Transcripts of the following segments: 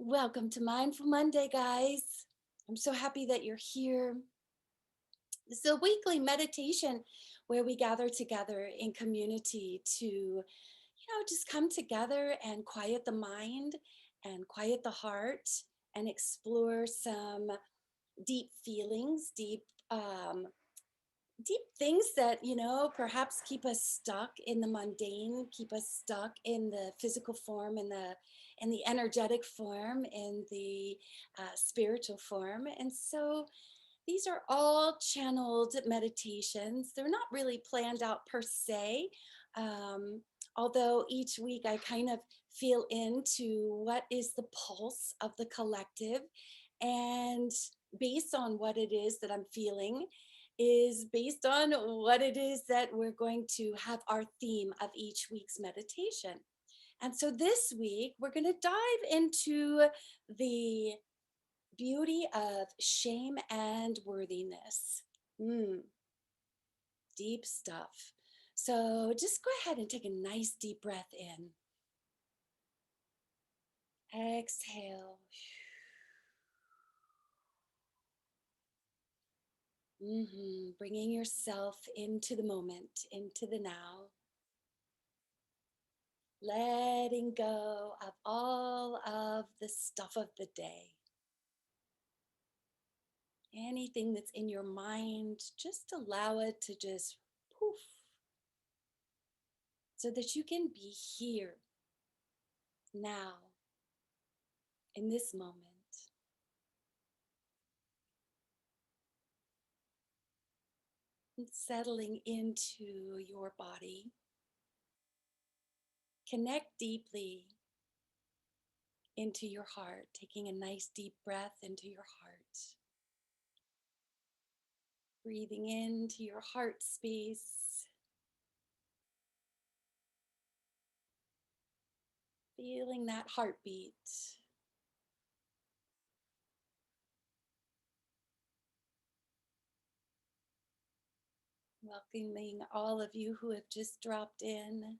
Welcome to Mindful Monday, guys. I'm so happy that you're here. This is a weekly meditation where we gather together in community to, just come together and quiet the mind and quiet the heart and explore some deep feelings, um, deep things that perhaps keep us stuck in the mundane, keep us stuck in the physical form, in the energetic form, in the spiritual form. And so these are all channeled meditations. They're not really planned out per se, um, although each week I kind of feel into what is the pulse of the collective, and based on what it is that I'm feeling is based on what it is that we're going to have our theme of each week's meditation. And so this week, we're going to dive into the beauty of shame and worthiness. Mm, deep stuff. So just go ahead and take a nice deep breath in. Exhale. Bringing yourself into the moment, into the now. Letting go of all of the stuff of the day. Anything that's in your mind, just allow it to just poof, so that you can be here now in this moment. And settling into your body. Connect deeply into your heart, taking a nice deep breath into your heart. Breathing into your heart space. Feeling that heartbeat. Welcoming all of you who have just dropped in.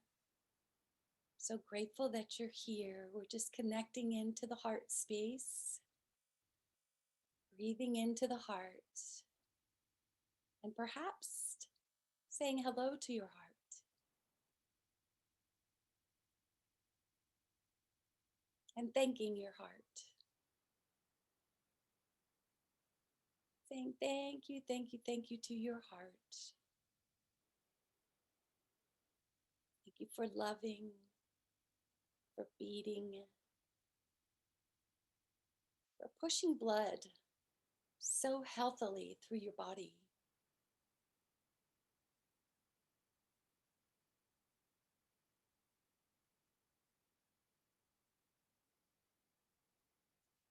So grateful that you're here. We're just connecting into the heart space, breathing into the heart, and perhaps saying hello to your heart. And thanking your heart. Saying thank you, thank you, thank you to your heart. Thank you for loving, for beating, for pushing blood so healthily through your body.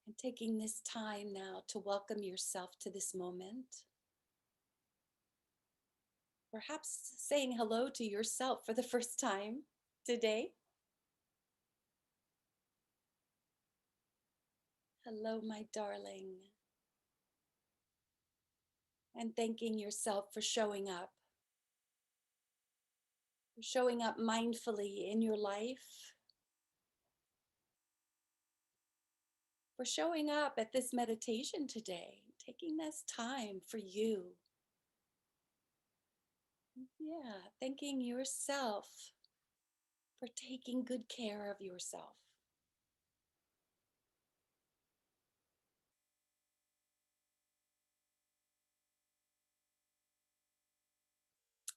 And taking this time now to welcome yourself to this moment. Perhaps saying hello to yourself for the first time today. Hello, my darling. And thanking yourself for showing up mindfully in your life, for showing up at this meditation today, taking this time for you. Yeah, thanking yourself for taking good care of yourself.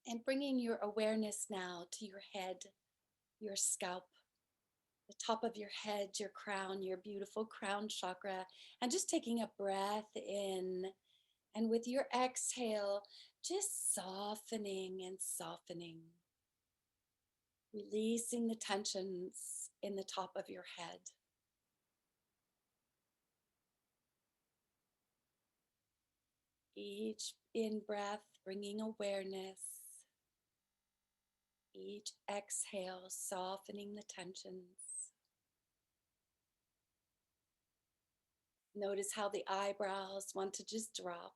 And bringing your awareness now to your head, your scalp, the top of your head, your crown, your beautiful crown chakra, and just taking a breath in. And with your exhale, just softening and softening, releasing the tensions in the top of your head. Each in breath, bringing awareness. Each exhale, softening the tensions. Notice how the eyebrows want to just drop.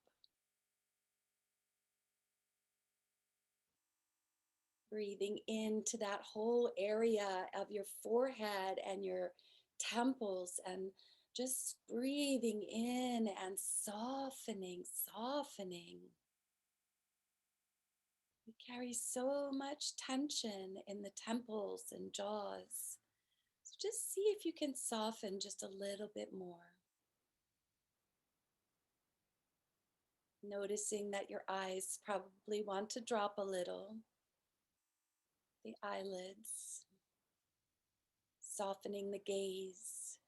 Breathing into that whole area of your forehead and your temples, and Just breathing in and softening, softening. We carry so much tension in the temples and jaws. So just see if you can soften just a little bit more. Noticing that your eyes probably want to drop a little, the eyelids, softening the gaze,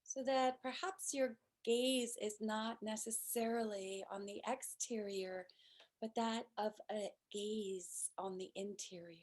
so that perhaps your gaze is not necessarily on the exterior, but that of a gaze on the interior.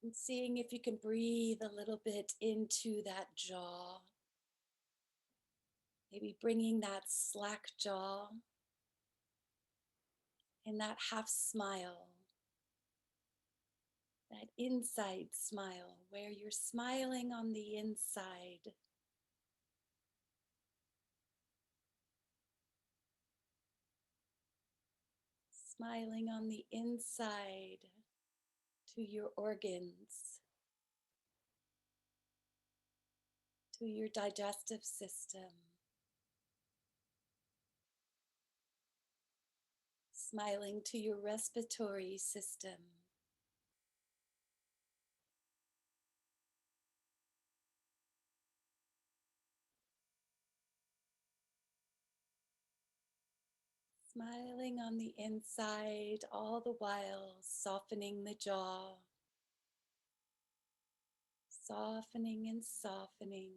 And seeing if you can breathe a little bit into that jaw, maybe bringing that slack jaw and that half smile, that inside smile where you're smiling on the inside, smiling on the inside to your organs, to your digestive system, smiling to your respiratory system, smiling on the inside, all the while softening the jaw, softening and softening.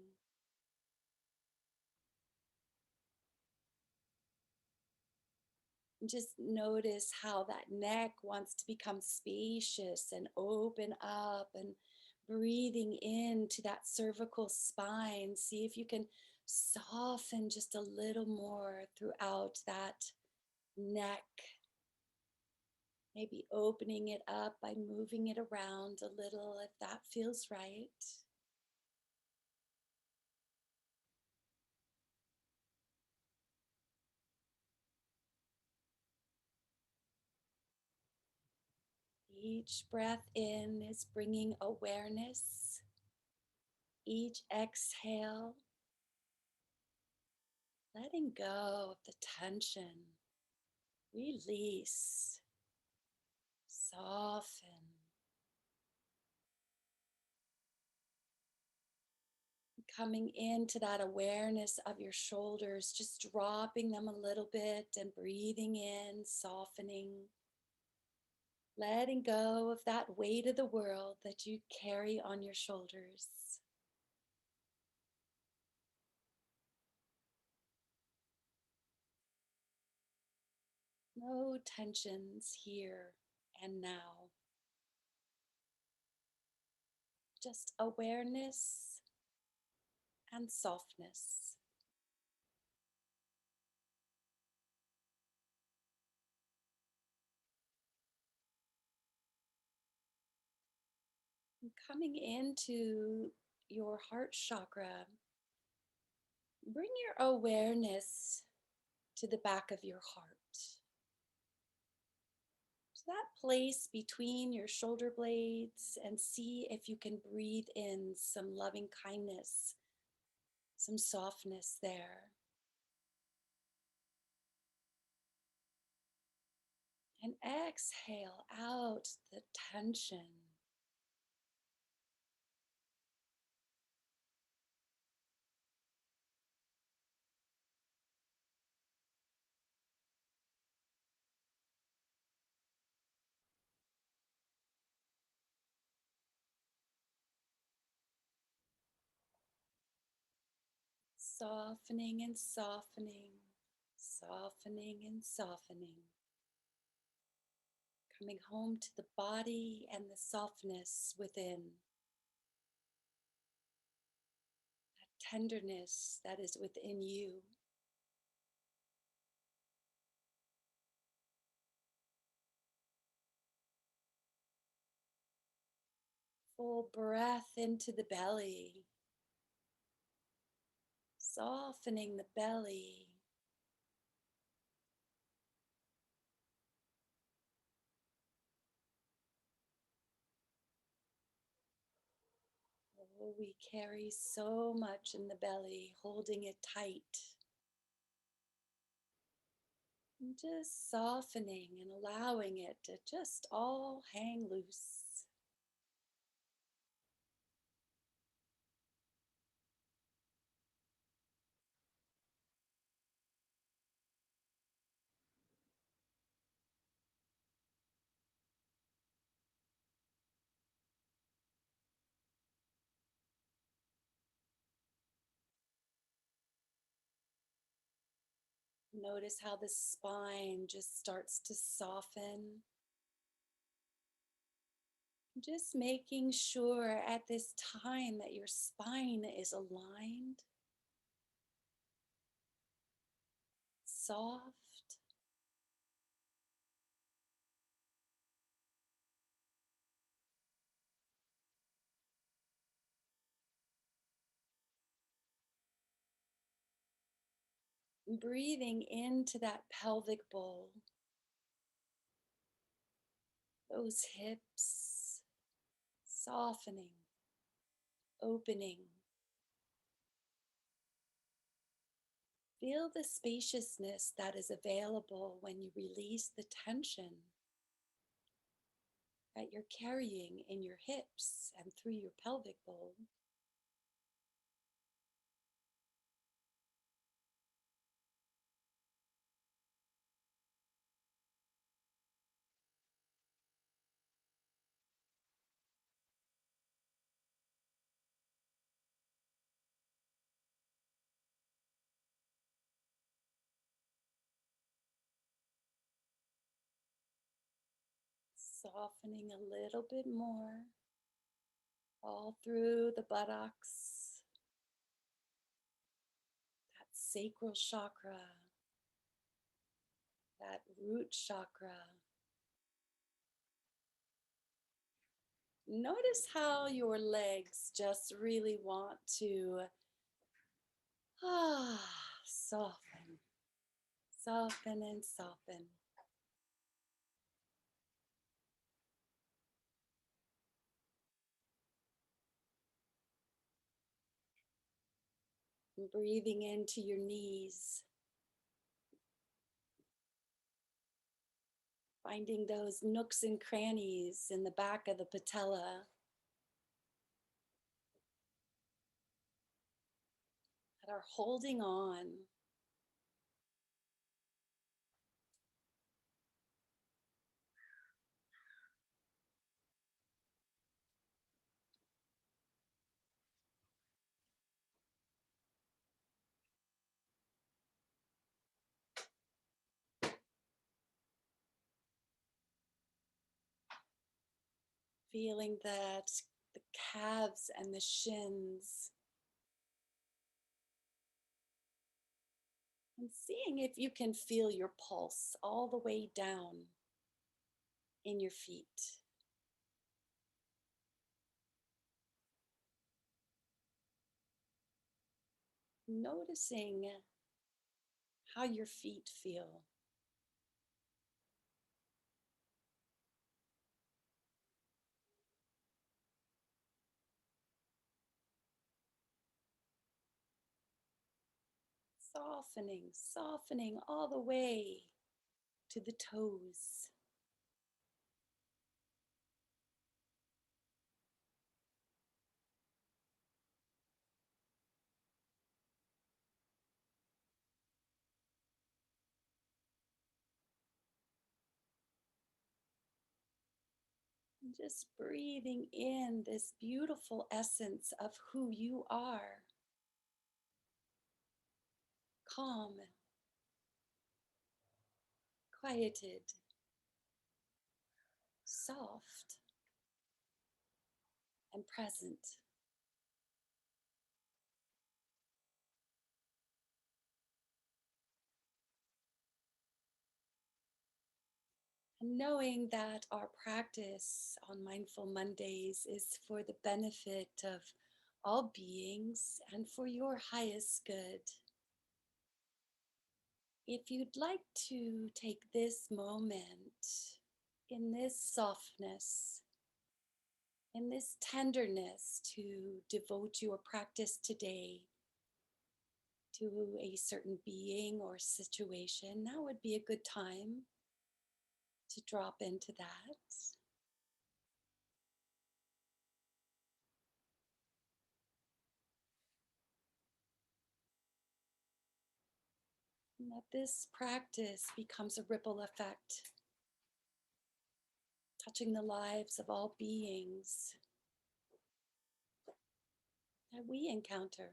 And just notice how that neck wants to become spacious and open up, and breathing into that cervical spine. See if you can soften just a little more throughout that neck. Maybe opening it up by moving it around a little if that feels right. Each breath in is bringing awareness. Each exhale, letting go of the tension. Release, soften, coming into that awareness of your shoulders, just dropping them a little bit and breathing in, softening, letting go of that weight of the world that you carry on your shoulders. No tensions here and now, just awareness and softness. And coming into your heart chakra, bring your awareness to the back of your heart. So that place between your shoulder blades, and see if you can breathe in some loving kindness, some softness there. And exhale out the tension. Softening and softening, softening and softening. Coming home to the body and the softness within, that tenderness that is within you. Full breath into the belly, softening the belly. Oh, we carry so much in the belly, holding it tight. And just softening and allowing it to just all hang loose. Notice how the spine just starts to soften. Just making sure at this time that your spine is aligned, soft, breathing into that pelvic bowl, those hips, softening, opening. Feel the spaciousness that is available when you release the tension that you're carrying in your hips and through your pelvic bowl. Softening a little bit more, all through the buttocks, that sacral chakra, that root chakra. Notice how your legs just really want to soften, soften and soften. And breathing into your knees, finding those nooks and crannies in the back of the patella that are holding on. Feeling that the calves and the shins, and seeing if you can feel your pulse all the way down in your feet. Noticing how your feet feel. Softening, softening all the way to the toes. And just breathing in this beautiful essence of who you are. Calm, quieted, soft, and present. And knowing that our practice on Mindful Mondays is for the benefit of all beings and for your highest good. If you'd like to take this moment in this softness, in this tenderness to devote your practice today to a certain being or situation, now would be a good time to drop into that. And that this practice becomes a ripple effect, touching the lives of all beings that we encounter.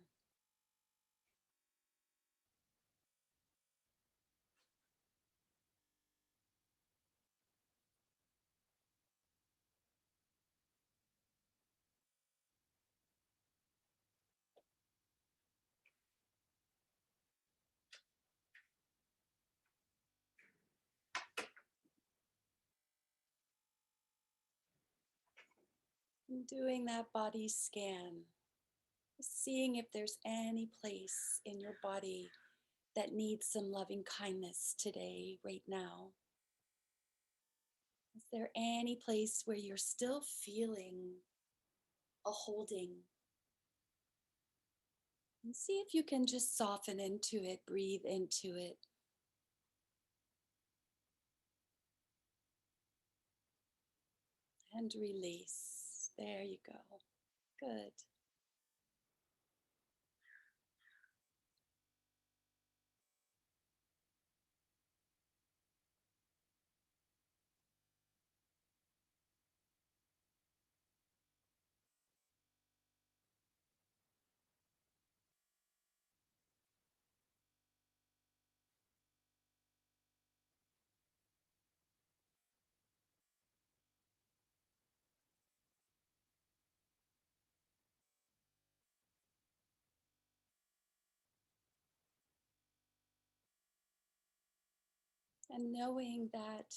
And doing that body scan, seeing if there's any place in your body that needs some loving kindness today, right now. Is there any place where you're still feeling a holding? And see if you can just soften into it, breathe into it. And release. There you go. Good. And knowing that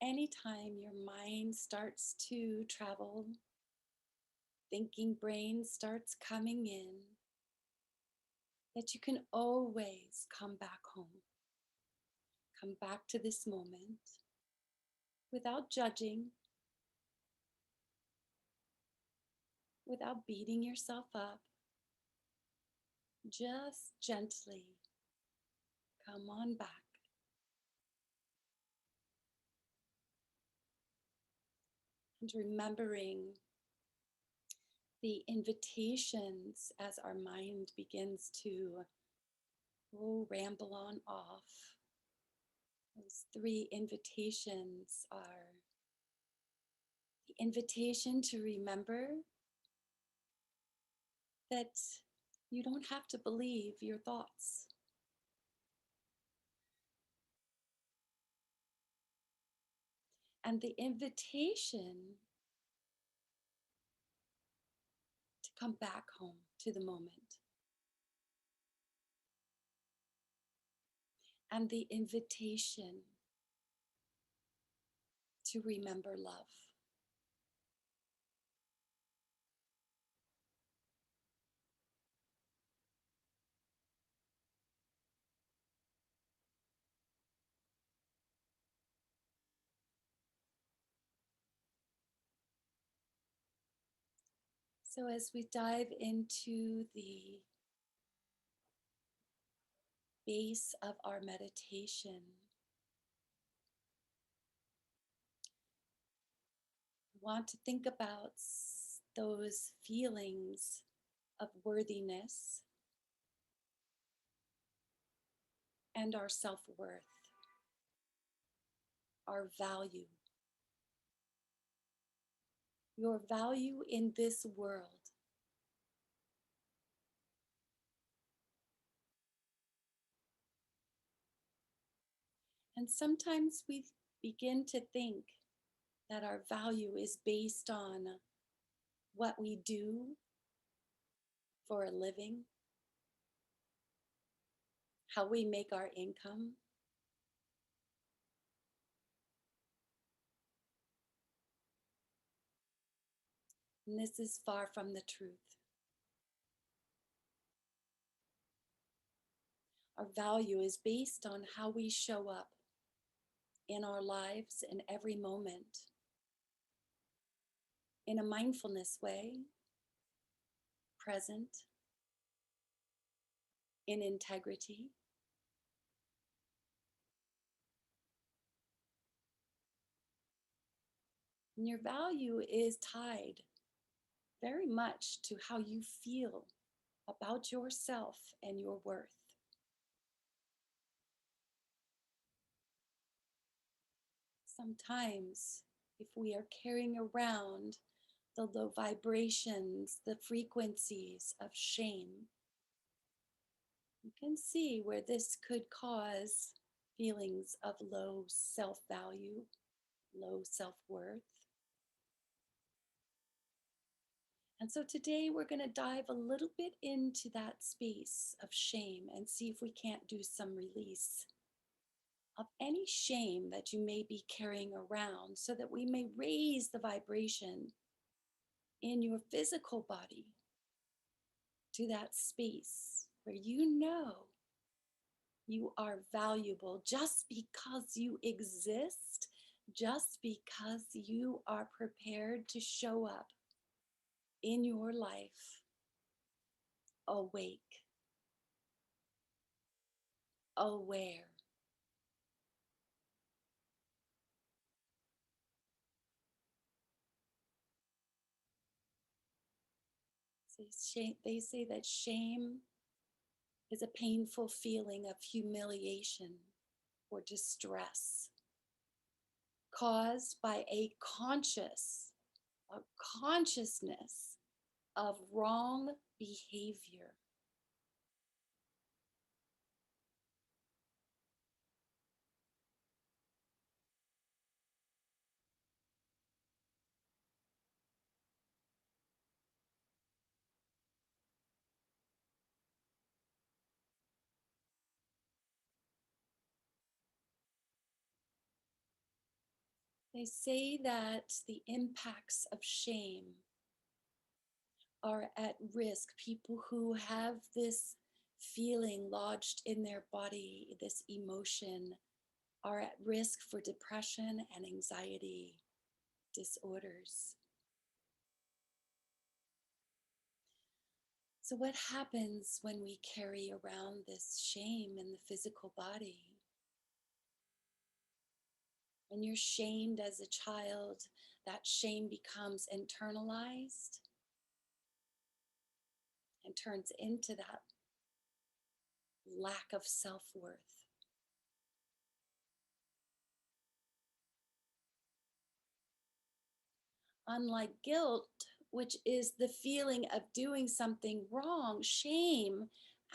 anytime your mind starts to travel, thinking brain starts coming in, that you can always come back home, come back to this moment without judging, without beating yourself up, just gently come on back. And remembering the invitations as our mind begins to ramble on off. Those three invitations are the invitation to remember that you don't have to believe your thoughts. And the invitation to come back home to the moment. And the invitation to remember love. So, as we dive into the base of our meditation, we want to think about those feelings of worthiness and our self worth, our value, your value in this world. And sometimes we begin to think that our value is based on what we do for a living, how we make our income, And this is far from the truth. Our value is based on how we show up in our lives in every moment, in a mindfulness way, present, in integrity. And your value is tied very much to how you feel about yourself and your worth. Sometimes, if we are carrying around the low vibrations, the frequencies of shame, you can see where this could cause feelings of low self value, low self worth. And so today we're going to dive a little bit into that space of shame and see if we can't do some release of any shame that you may be carrying around so that we may raise the vibration in your physical body to that space where you know you are valuable just because you exist, just because you are prepared to show up in your life awake, aware. They say that shame is a painful feeling of humiliation or distress caused by a consciousness of wrong behavior. They say that the impacts of shame are at risk. People who have this feeling lodged in their body, this emotion, are at risk for depression and anxiety disorders. So, what happens when we carry around this shame in the physical body? When you're shamed as a child, that shame becomes internalized and turns into that lack of self worth. Unlike guilt, which is the feeling of doing something wrong, shame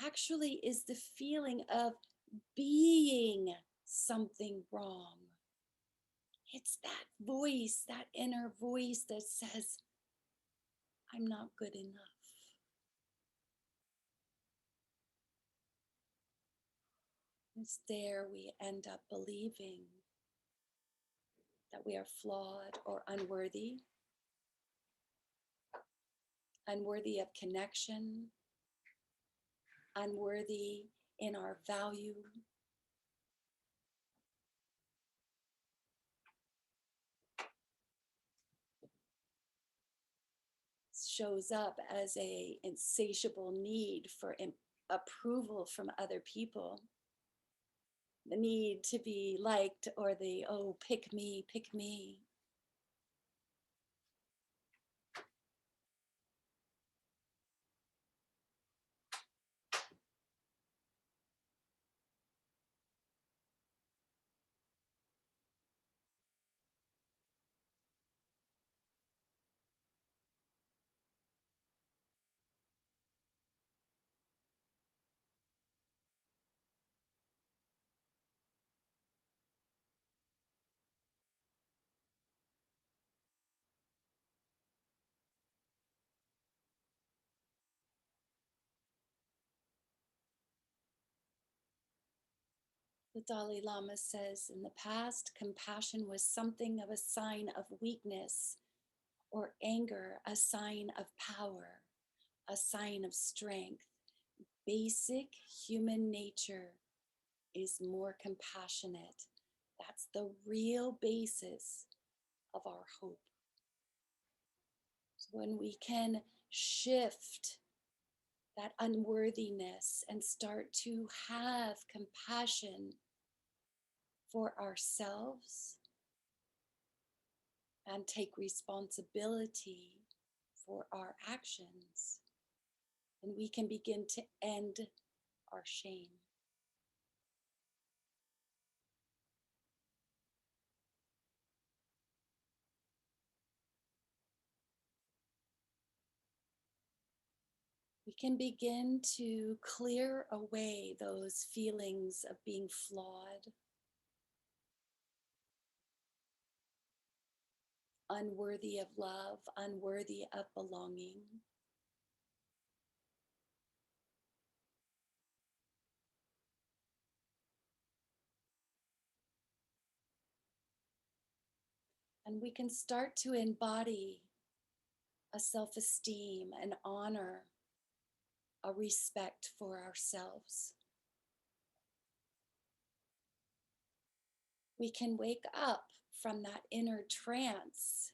actually is the feeling of being something wrong. It's that voice, that inner voice that says, I'm not good enough. It's there we end up believing that we are flawed or unworthy, unworthy of connection, unworthy in our value. Shows up as a insatiable need for approval from other people, the need to be liked, or the, oh, pick me, pick me. The Dalai Lama says, in the past, compassion was something of a sign of weakness or anger a sign of power, a sign of strength. Basic human nature is more compassionate. That's the real basis of our hope. So when we can shift that unworthiness and start to have compassion for ourselves and take responsibility for our actions, then we can begin to end our shame. We can begin to clear away those feelings of being flawed, unworthy of love, unworthy of belonging. And we can start to embody a self-esteem, an honor, a respect for ourselves. We can wake up from that inner trance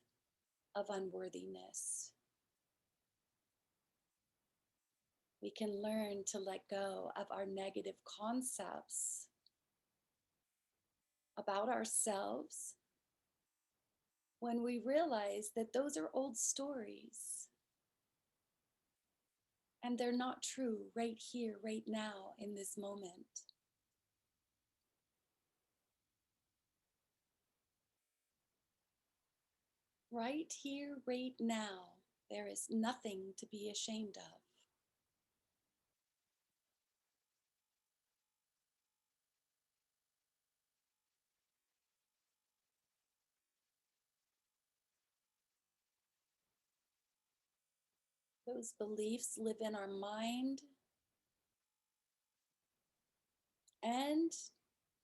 of unworthiness. We can learn to let go of our negative concepts about ourselves when we realize that those are old stories and they're not true right here, right now, in this moment. Right here, right now, there is nothing to be ashamed of. Those beliefs live in our mind, and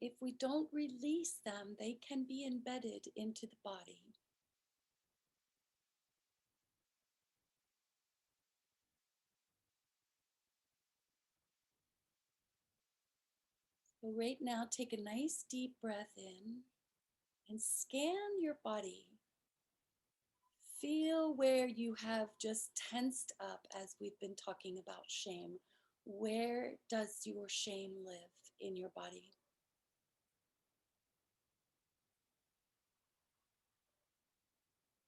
if we don't release them, they can be embedded into the body. So right now, take a nice deep breath in and scan your body. Feel where you have just tensed up as we've been talking about shame. Where does your shame live in your body?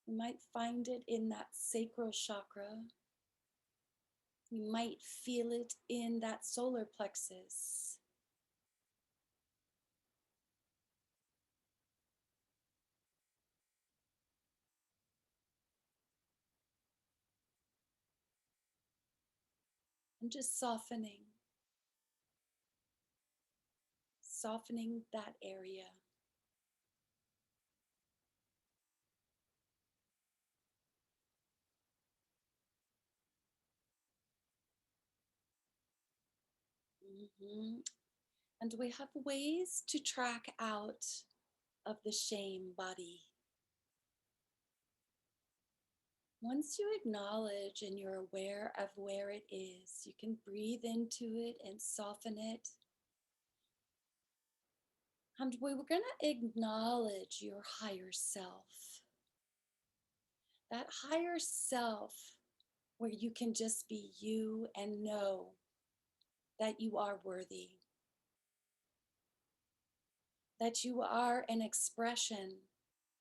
You might find it in that sacral chakra. You might feel it in that solar plexus. And just softening that area. Mhm. And we have ways to track out of the shame body. Once you acknowledge and you're aware of where it is, you can breathe into it and soften it. And we were going to acknowledge your higher self. That higher self where you can just be you and know that you are worthy, that you are an expression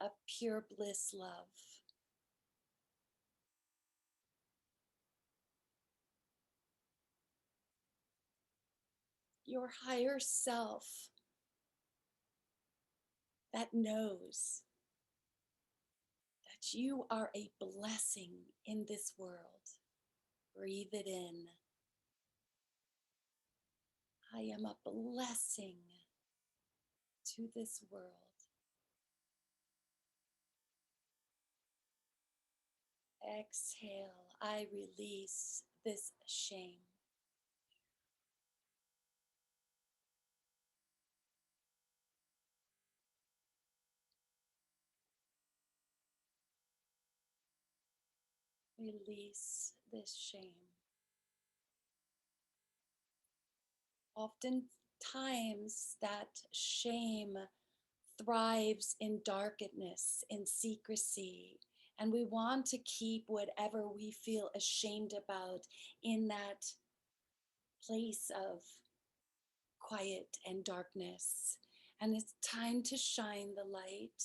of pure bliss love. Your higher self that knows that you are a blessing in this world. Breathe it in. I am a blessing to this world. Exhale. I release this shame. Release this shame. Oftentimes, that shame thrives in darkness, in secrecy, and we want to keep whatever we feel ashamed about in that place of quiet and darkness. And it's time to shine the light.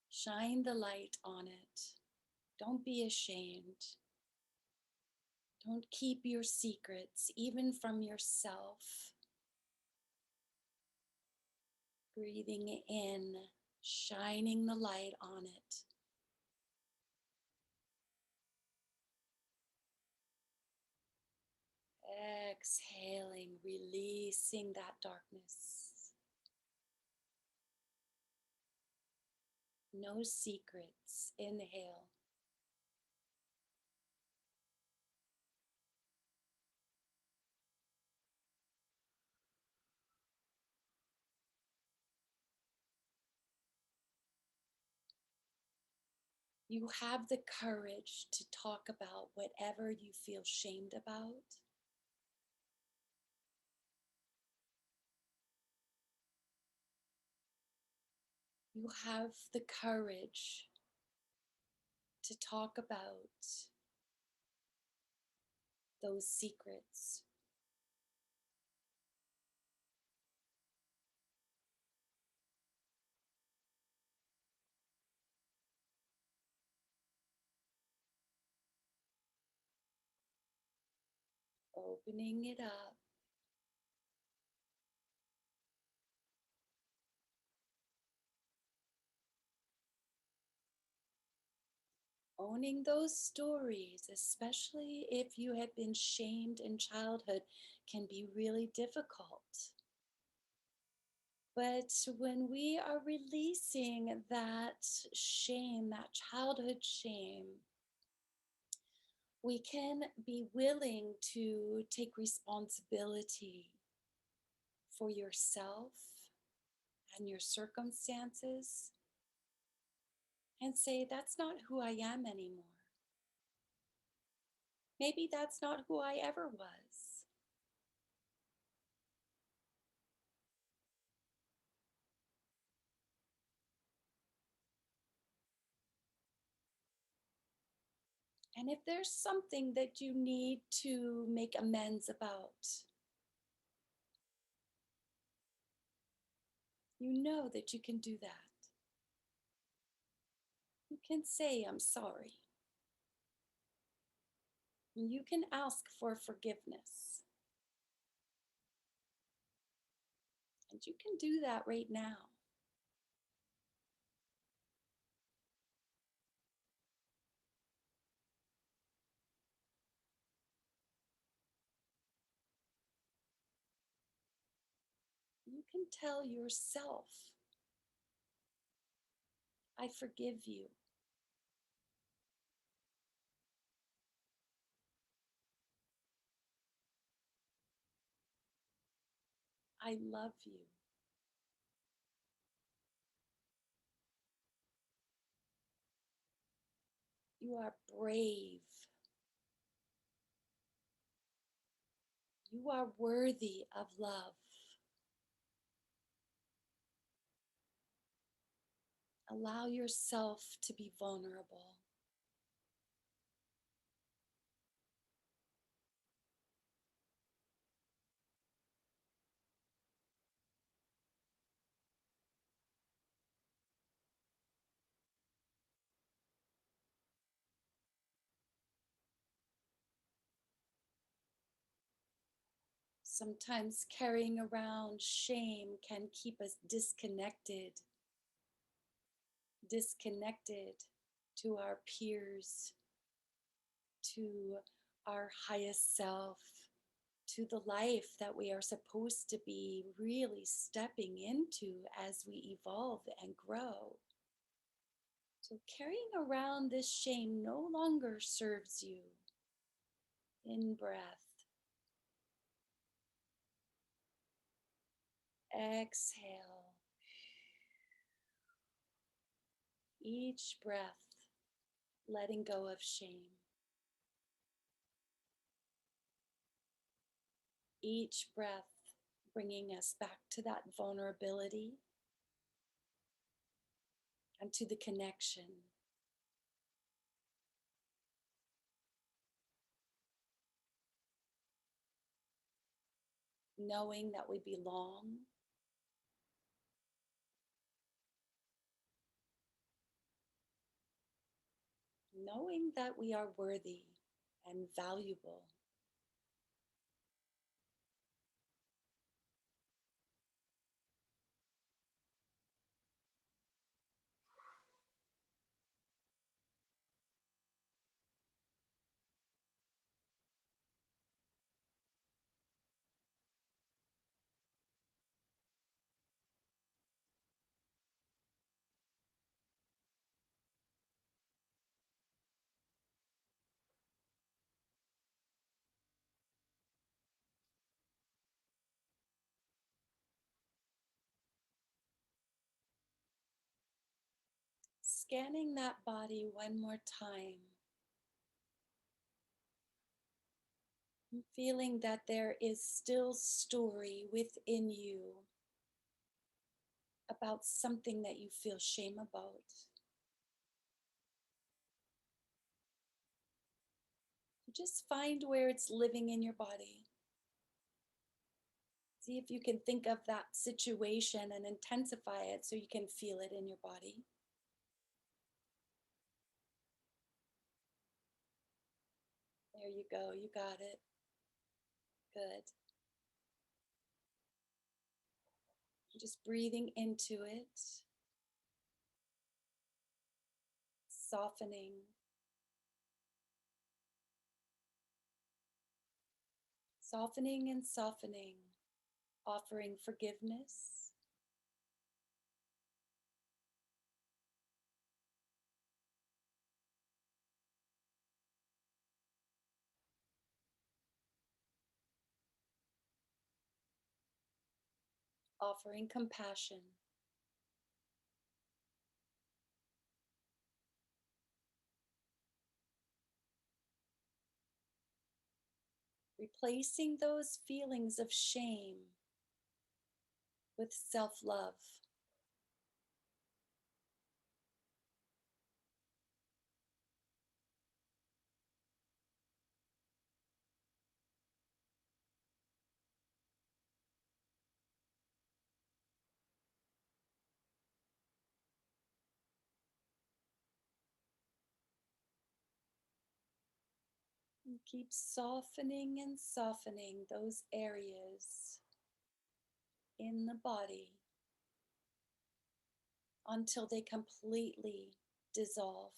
Shine the light on it. Don't be ashamed. Don't keep your secrets, even from yourself. Breathing in, shining the light on it. Exhaling, releasing that darkness. No secrets. Inhale. You have the courage to talk about whatever you feel shamed about. You have the courage to talk about those secrets. Opening it up. Owning those stories, especially if you have been shamed in childhood, can be really difficult. But when we are releasing that shame, that childhood shame, we can be willing to take responsibility for yourself and your circumstances and say, that's not who I am anymore. Maybe that's not who I ever was. And if there's something that you need to make amends about, you know that you can do that. You can say, I'm sorry. And you can ask for forgiveness. And you can do that right now. You can tell yourself, I forgive you. I love you. You are brave. You are worthy of love. Allow yourself to be vulnerable. Sometimes carrying around shame can keep us disconnected to our peers, to our highest self, to the life that we are supposed to be really stepping into as we evolve and grow. So carrying around this shame no longer serves you. In breath, exhale. Each breath, letting go of shame. Each breath, bringing us back to that vulnerability and to the connection. Knowing that we belong, knowing that we are worthy and valuable. Scanning that body one more time, and feeling that there is still story within you about something that you feel shame about. Just find where it's living in your body. See if you can think of that situation and intensify it so you can feel it in your body. There you go, you got it. Good. Just breathing into it, softening, softening and softening, offering forgiveness, offering compassion, replacing those feelings of shame with self-love. And keep softening and softening those areas in the body until they completely dissolve.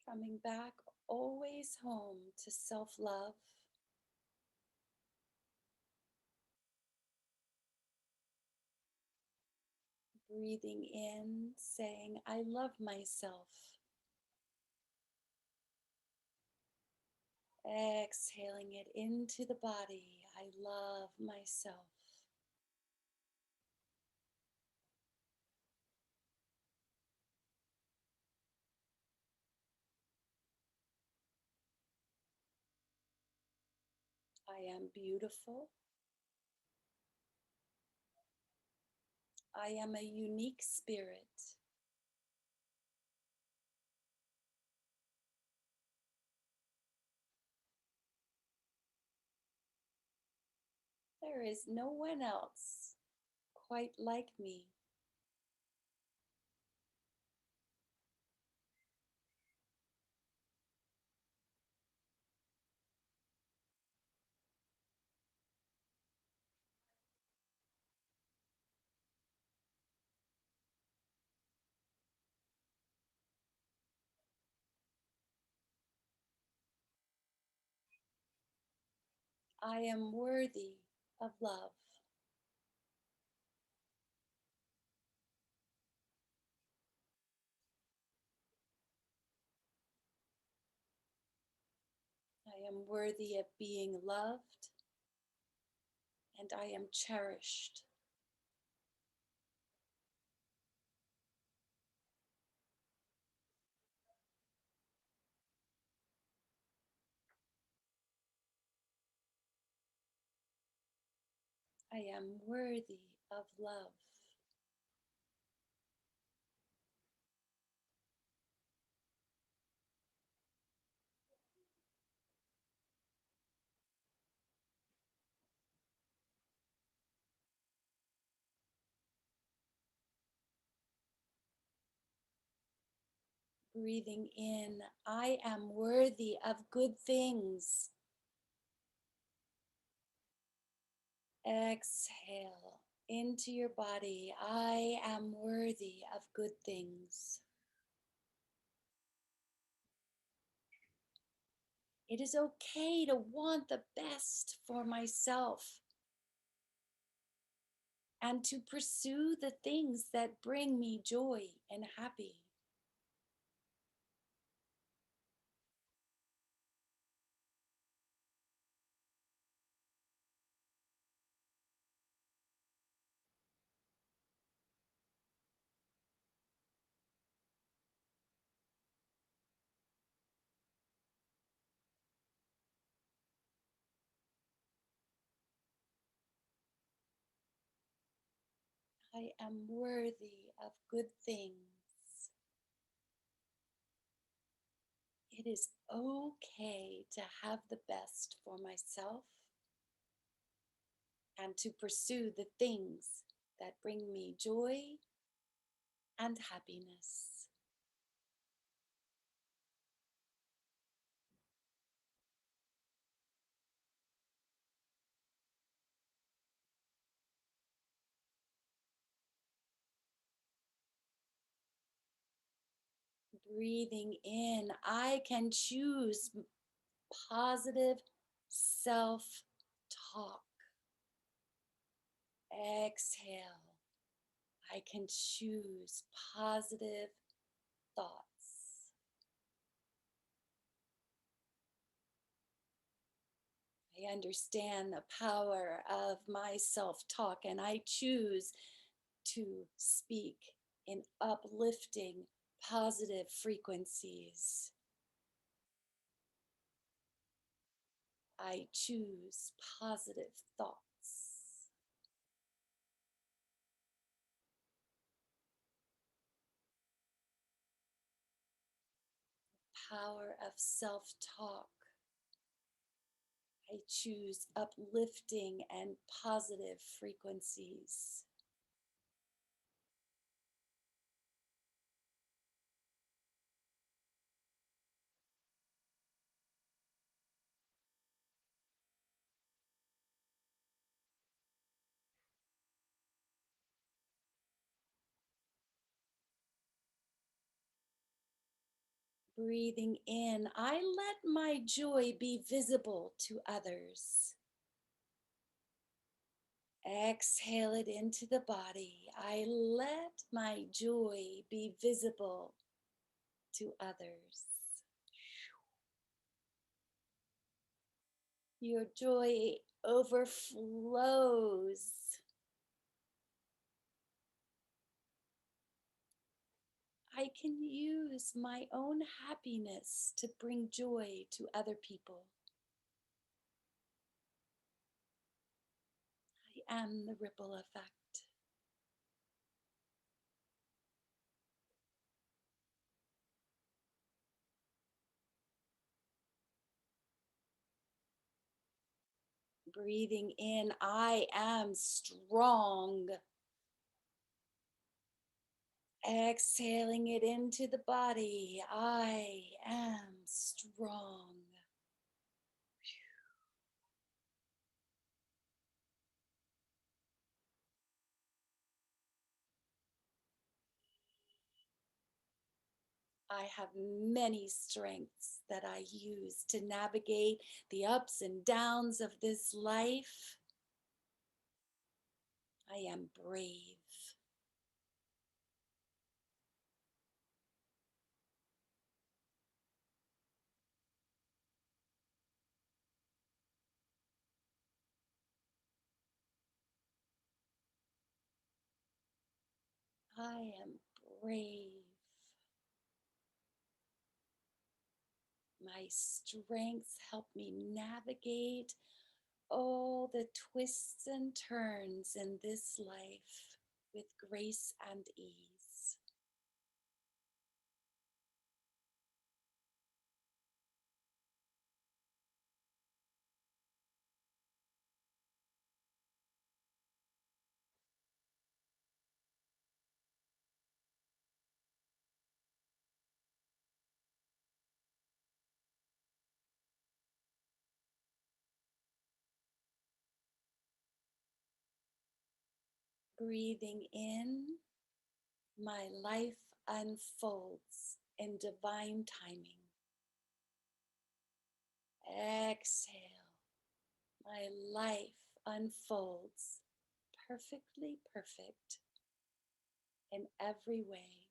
Coming back always home to self-love, breathing in, saying, I love myself. Exhaling it into the body, I love myself. I am beautiful. I am a unique spirit. There is no one else quite like me. I am worthy of love. I am worthy of being loved and I am cherished. I am worthy of love. Breathing in, I am worthy of good things. Exhale into your body. I am worthy of good things. It is okay to want the best for myself and to pursue the things that bring me joy and happy. I am worthy of good things. It is okay to have the best for myself and to pursue the things that bring me joy and happiness. Breathing in, I can choose positive self talk. Exhale, I can choose positive thoughts. I understand the power of my self talk and I choose to speak in uplifting, positive frequencies. I choose positive thoughts. Power of self talk. I choose uplifting and positive frequencies. Breathing in, I let my joy be visible to others. Exhale it into the body. I let my joy be visible to others. Your joy overflows. I can use my own happiness to bring joy to other people. I am the ripple effect. Breathing in, I am strong. Exhaling it into the body, I am strong. I have many strengths that I use to navigate the ups and downs of this life. I am brave. I am brave. My strengths help me navigate all the twists and turns in this life with grace and ease. Breathing in, my life unfolds in divine timing. Exhale, my life unfolds perfectly perfect in every way.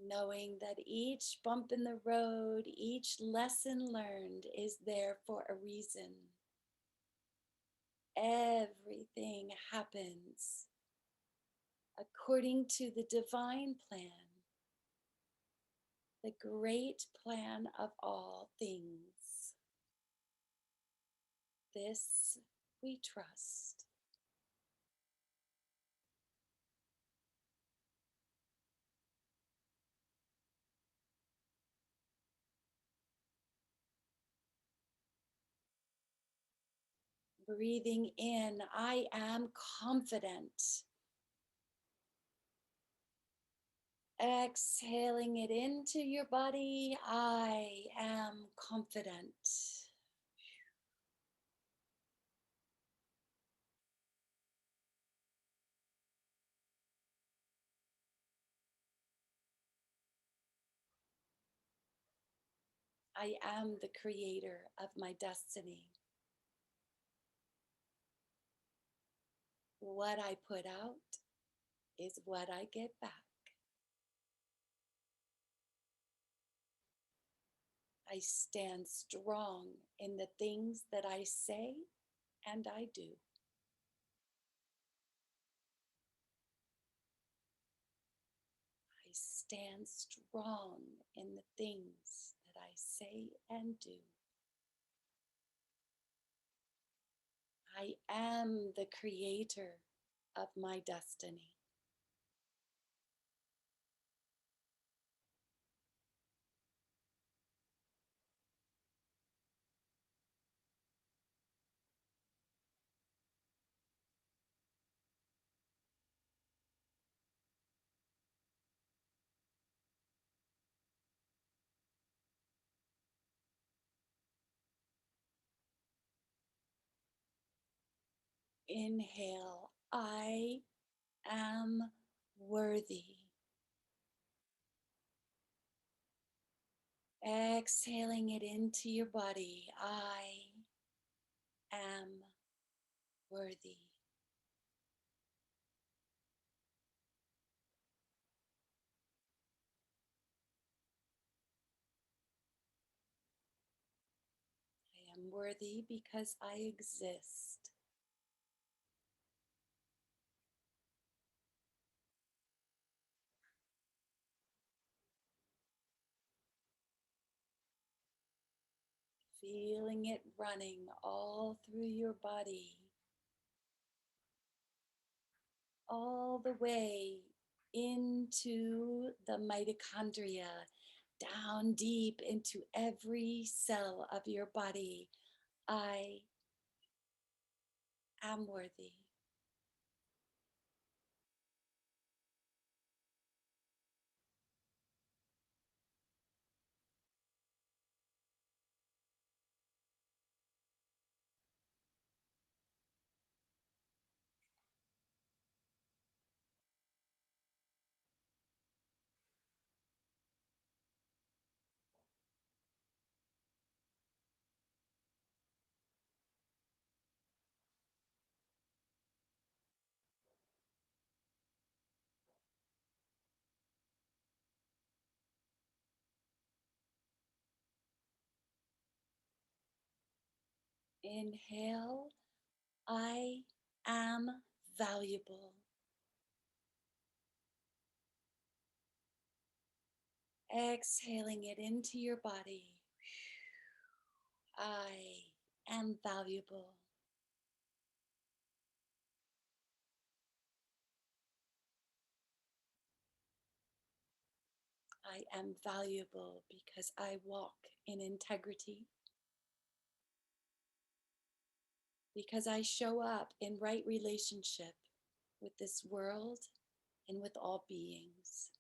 Knowing that each bump in the road, each lesson learned is there for a reason. Everything happens according to the divine plan, the great plan of all things. This we trust. Breathing in, I am confident. Exhaling it into your body, I am confident. I am the creator of my destiny. What I put out is what I get back. I stand strong in the things that I say and I do. I stand strong in the things that I say and do. I am the creator of my destiny. Inhale, I am worthy. Exhaling it into your body, I am worthy. I am worthy because I exist. Feeling it running all through your body, all the way into the mitochondria, down deep into every cell of your body. I am worthy. Inhale, I am valuable. Exhaling it into your body. I am valuable. I am valuable because I walk in integrity, because I show up in right relationship with this world and with all beings.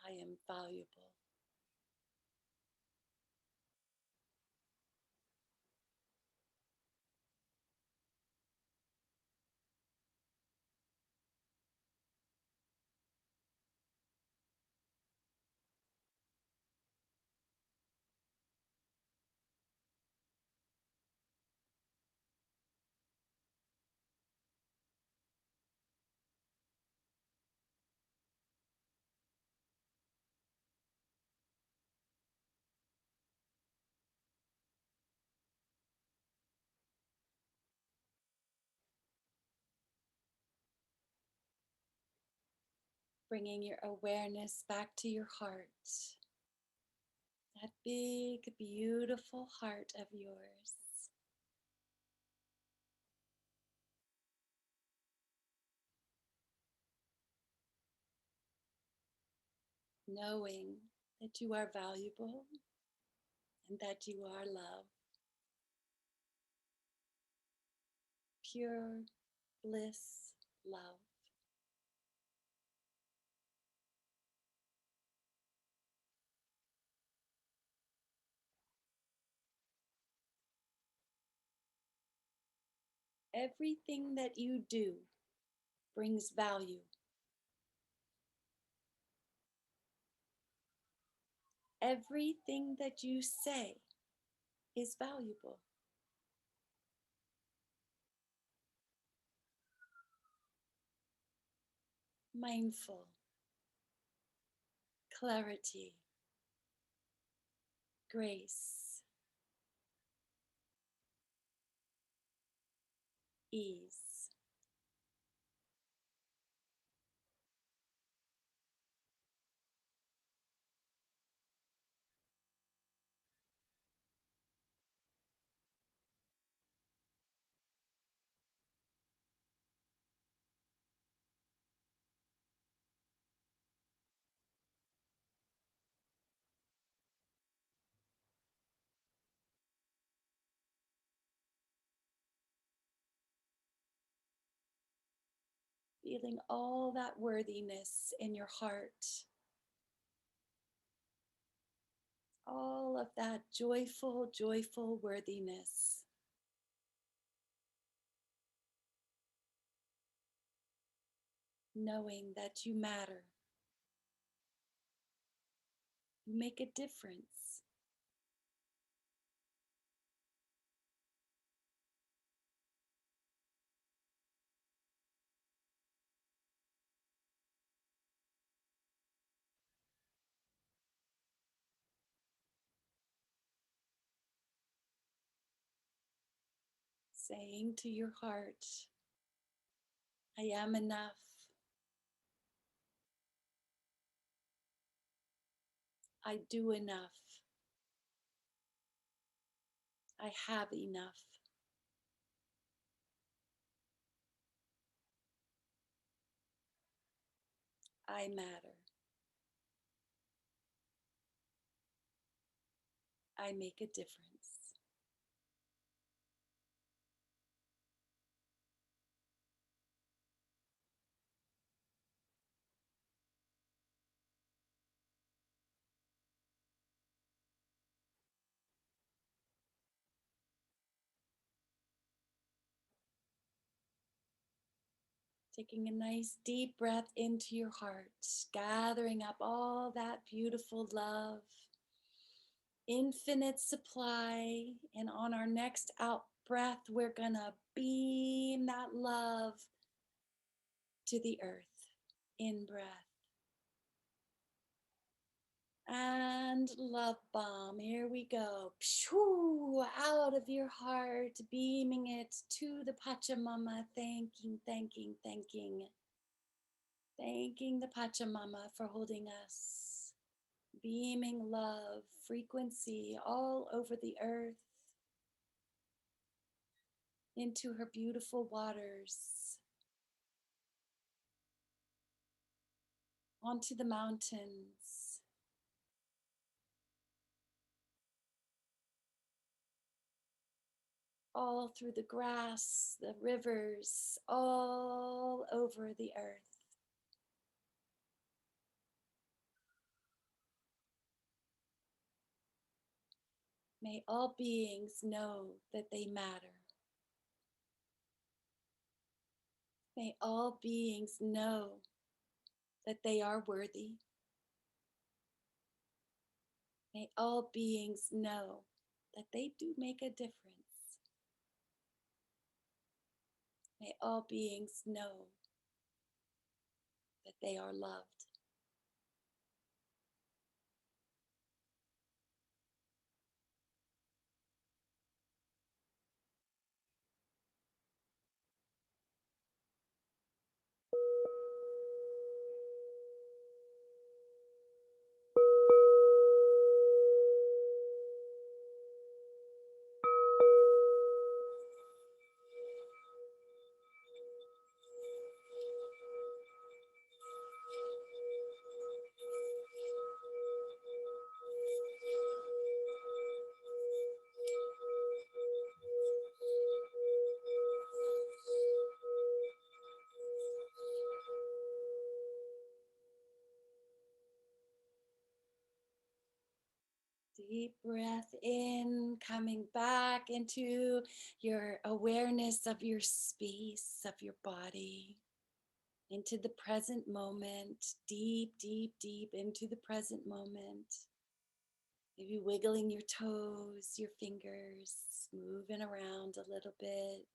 I am valuable. Bringing your awareness back to your heart, that big, beautiful heart of yours. Knowing that you are valuable and that you are love, pure bliss love. Everything that you do brings value. Everything that you say is valuable. Mindful, clarity, grace, ease. Feeling all that worthiness in your heart, all of that joyful, joyful worthiness. Knowing that you matter, you make a difference. Saying to your heart, I am enough. I do enough. I have enough. I matter. I make a difference. Taking a nice deep breath into your heart, gathering up all that beautiful love, infinite supply. And on our next out breath, we're gonna beam that love to the earth. In breath. And love bomb. Here we go. Pshoo, out of your heart, beaming it to the Pachamama. Thanking the Pachamama for holding us. Beaming love, frequency all over the earth, into her beautiful waters, onto the mountains, all through the grass, the rivers, all over the earth. May all beings know that they matter. May all beings know that they are worthy. May all beings know that they do make a difference. May all beings know that they are loved. Deep breath in, coming back into your awareness of your space, of your body, into the present moment, deep, deep, deep into the present moment. Maybe wiggling your toes, your fingers, moving around a little bit.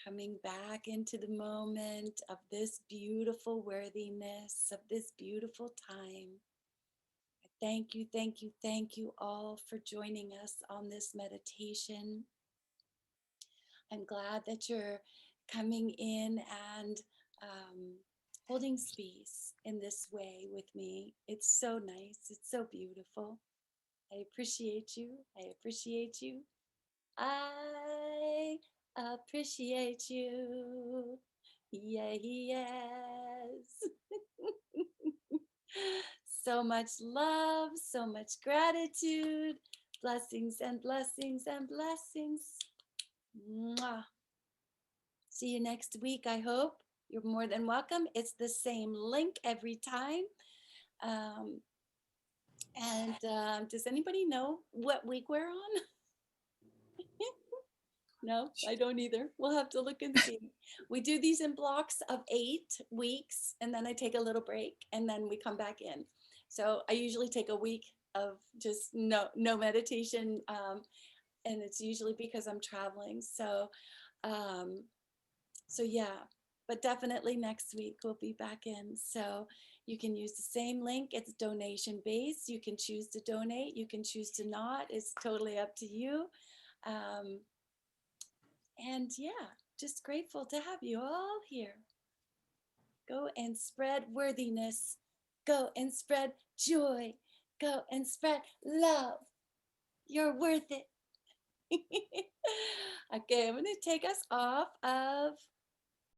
Coming back into the moment of this beautiful worthiness, of this beautiful time. Thank you, thank you, thank you all for joining us on this meditation. I'm glad that you're coming in and holding space in this way with me. It's so nice. It's so beautiful. I appreciate you. I appreciate you. I appreciate you. Yeah, yes. So much love, so much gratitude. Blessings and blessings and blessings. Mwah. See you next week, I hope. You're more than welcome. It's the same link every time. Um, does anybody know what week we're on? No, I don't either. We'll have to look and see. We do these in blocks of 8 weeks, and then I take a little break, and then we come back in. So I usually take a week of just no meditation, and it's usually because I'm traveling. Um, so yeah, but definitely next week we'll be back in. So you can use the same link. It's donation based. You can choose to donate. You can choose to not. It's totally up to you. Um, and yeah, just grateful to have you all here. Go and spread worthiness. Go and spread joy. Go and spread love. You're worth it. Okay, I'm going to take us off of